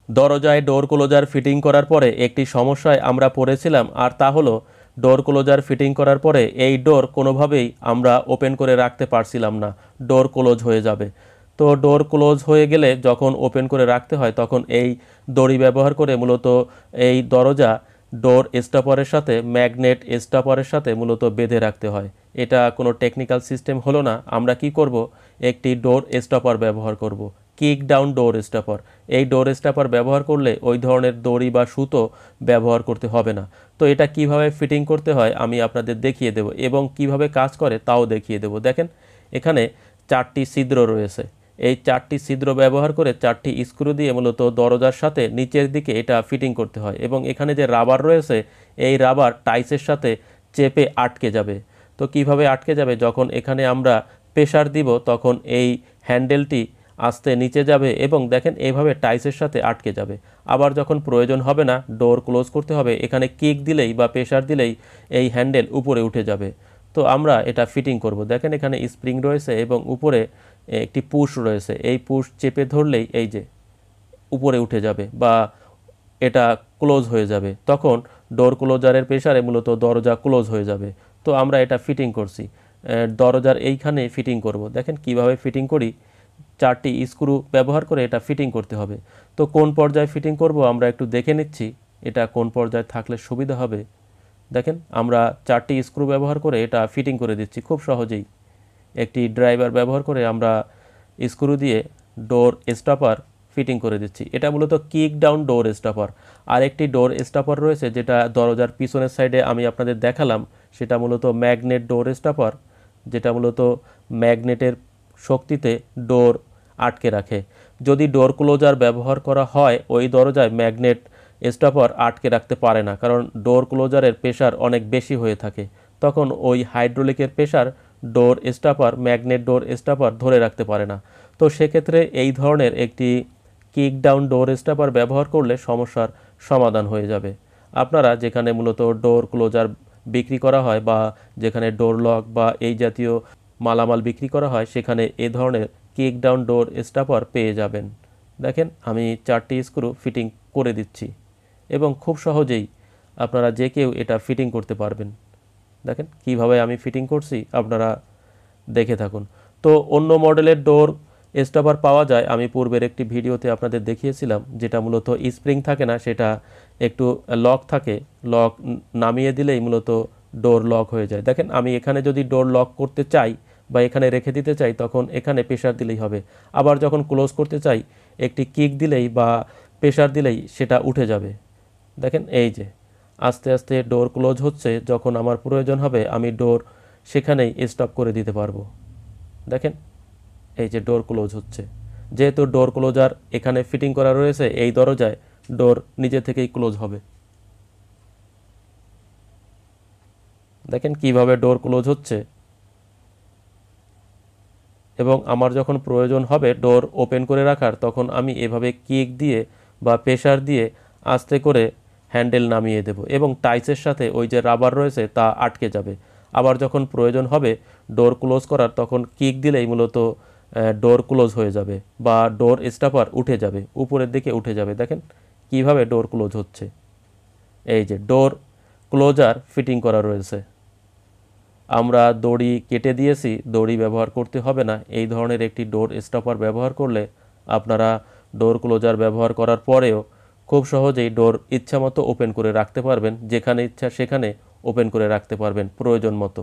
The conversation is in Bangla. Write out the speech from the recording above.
দরজায় ডোর ক্লোজার ফিটিং করার পরে একটি সমস্যায় আমরা পড়েছিলাম, আর তা হলো ডোর ক্লোজার ফিটিং করার পরে এই ডোর কোনোভাবেই আমরা ওপেন করে রাখতে পারছিলাম না, ডোর ক্লোজ হয়ে যাবে। তো ডোর ক্লোজ হয়ে গেলে যখন ওপেন করে রাখতে হয় তখন এই দড়ি ব্যবহার করে মূলত এই দরজা ডোর স্টপারের সাথে ম্যাগনেট স্টপারের সাথে মূলত বেঁধে রাখতে হয়। এটা কোনো টেকনিক্যাল সিস্টেম হলো না। আমরা কি করব, একটি ডোর স্টপার ব্যবহার করব, কিক ডাউন ডোর স্টপার। এই ডোর স্টপার ব্যবহার করলে ওই ধরনের দড়ি বা সুতো ব্যবহার করতে হবে না। তো এটা কিভাবে ফিটিং করতে হয় আমি আপনাদের দেখিয়ে দেব এবং কিভাবে কাজ করে তাও দেখিয়ে দেব। দেখেন এখানে 4টি ছিদ্র রয়েছে। এই 4টি ছিদ্র ব্যবহার করে 4টি স্ক্রু দিয়ে মূলত দরজার সাথে নিচের দিকে এটা ফিটিং করতে হয় এবং এখানে যে রাবার রয়েছে এই রাবার টাইসের সাথে চেপে আটকে যাবে। তো কিভাবে আটকে যাবে, যখন এখানে আমরা প্রেসার দিব তখন এই হ্যান্ডেলটি আস্তে নিচে যাবে এবং দেখেন এইভাবে টাইসের সাথে আটকে যাবে। আবার যখন প্রয়োজন হবে না ডোর ক্লোজ করতে হবে, এখানে কিক দিলেই বা প্রেসার দিলেই এই হ্যান্ডেল উপরে উঠে যাবে। তো আমরা এটা ফিটিং করব। দেখেন এখানে স্প্রিং রয়েছে এবং উপরে একটি পুশ রয়েছে। এই পুশ চেপে ধরলেই এই যে উপরে উঠে যাবে বা এটা ক্লোজ হয়ে যাবে। তখন ডোর ক্লোজারের প্রেসারে মূলত দরজা ক্লোজ হয়ে যাবে। তো আমরা এটা ফিটিং করছি, দরজার এইখানে ফিটিং করব। দেখেন কিভাবে ফিটিং করি, 4টি স্ক্রু ব্যবহার করে এটা ফিটিং করতে হবে। তো কোন পর্যায়ে ফিটিং করব আমরা একটু দেখে নিচ্ছি, এটা কোন পর্যায়ে থাকলে সুবিধা হবে। দেখেন আমরা 4টি স্ক্রু ব্যবহার করে এটা ফিটিং করে দিচ্ছি খুব সহজেই। একটি ড্রাইভার ব্যবহার করে আমরা স্ক্রু দিয়ে ডোর স্টপার ফিটিং করে দিচ্ছি। এটা মূলত কিক ডাউন ডোর স্টপার। আর একটি ডোর স্টপার রয়েছে যেটা দরজার পিছনের সাইডে আমি আপনাদের দেখালাম, সেটা মূলত ম্যাগনেট ডোর স্টপার, যেটা মূলত ম্যাগনেটের শক্তিতে ডোর আটকে রাখে। যদি ডোর ক্লোজার ব্যবহার করা হয় ওই দরজায় ম্যাগনেট স্টপার আটকে রাখতে পারে না, কারণ ডোর ক্লোজারের প্রেশার অনেক বেশি হয়ে থাকে। তখন ওই হাইড্রোলিকের প্রেশার ডোর স্টপার ম্যাগনেট ডোর স্টপার ধরে রাখতে পারে না। তো সেক্ষেত্রে এই ধরনের একটি কিক ডাউন ডোর স্টপার ব্যবহার করলে সমস্যার সমাধান হয়ে যাবে। আপনারা যেখানে মূলত ডোর ক্লোজার বিক্রি করা হয় বা যেখানে ডোর লক বা এই জাতীয় মালামাল বিক্রি করা হয় সেখানে এ ধরনের কিক ডাউন ডোর স্টপার পেয়ে যাবেন। দেখেন আমি 4টি স্ক্রু ফিটিং করে দিচ্ছি এবং খুব সহজেই আপনারা যে কেউ এটা ফিটিং করতে পারবেন। দেখেন কিভাবে আমি ফিটিং করছি, আপনারা দেখে থাকুন। তো অন্য মডেলের ডোর স্টপার পাওয়া যায়, আমি পূর্বের একটি ভিডিওতে আপনাদের দেখিয়েছিলাম, যেটা মূলত স্প্রিং থাকে না, সেটা একটু লক থাকে, লক নামিয়ে দিলেই মূলত ডোর লক হয়ে যায়। দেখেন আমি এখানে যদি ডোর লক করতে চাই বা এখানে রেখে দিতে চাই তখন এখানে প্রেসার দিলেই হবে। আবার যখন ক্লোজ করতে চাই একটি কিক দিলেই বা প্রেসার দিলেই সেটা উঠে যাবে। দেখেন এই যে আস্তে আস্তে ডোর ক্লোজ হচ্ছে, যখন আমার প্রয়োজন হবে আমি ডোর সেখানেই স্টপ করে দিতে পারবো। দেখেন এই যে ডোর ক্লোজ হচ্ছে, যেহেতু ডোর ক্লোজার এখানে ফিটিং করা রয়েছে এই দরজায়, ডোর নিজে থেকেই ক্লোজ হবে। দেখেন কিভাবে ডোর ক্লোজ হচ্ছে এবং আমার যখন প্রয়োজন হবে ডোর ওপেন করে রাখার তখন আমি এভাবে কিক দিয়ে বা প্রেসার দিয়ে আস্তে করে হ্যান্ডেল নামিয়ে দেব এবং টাইসের সাথে ওই যে রাবার রয়েছে তা আটকে যাবে। আবার যখন প্রয়োজন হবে ডোর ক্লোজ করার তখন কিক দিলেই মূলত ডোর ক্লোজ হয়ে যাবে বা ডোর স্টপার উঠে যাবে, উপরের দিকে উঠে যাবে। দেখেন কিভাবে ডোর ক্লোজ হচ্ছে। এই যে ডোর ক্লোজার ফিটিং করা রয়েছে, আমরা দড়ি কেটে দিয়েছি, দড়ি ব্যবহার করতে হবে না। এই ধরনের একটি ডোর স্টপার ব্যবহার করলে আপনারা ডোর ক্লোজার ব্যবহার করার পরেও খুব সহজেই ডোর ইচ্ছামতো ওপেন করে রাখতে পারবেন, যেখানে ইচ্ছা সেখানে ওপেন করে রাখতে পারবেন প্রয়োজন মতো।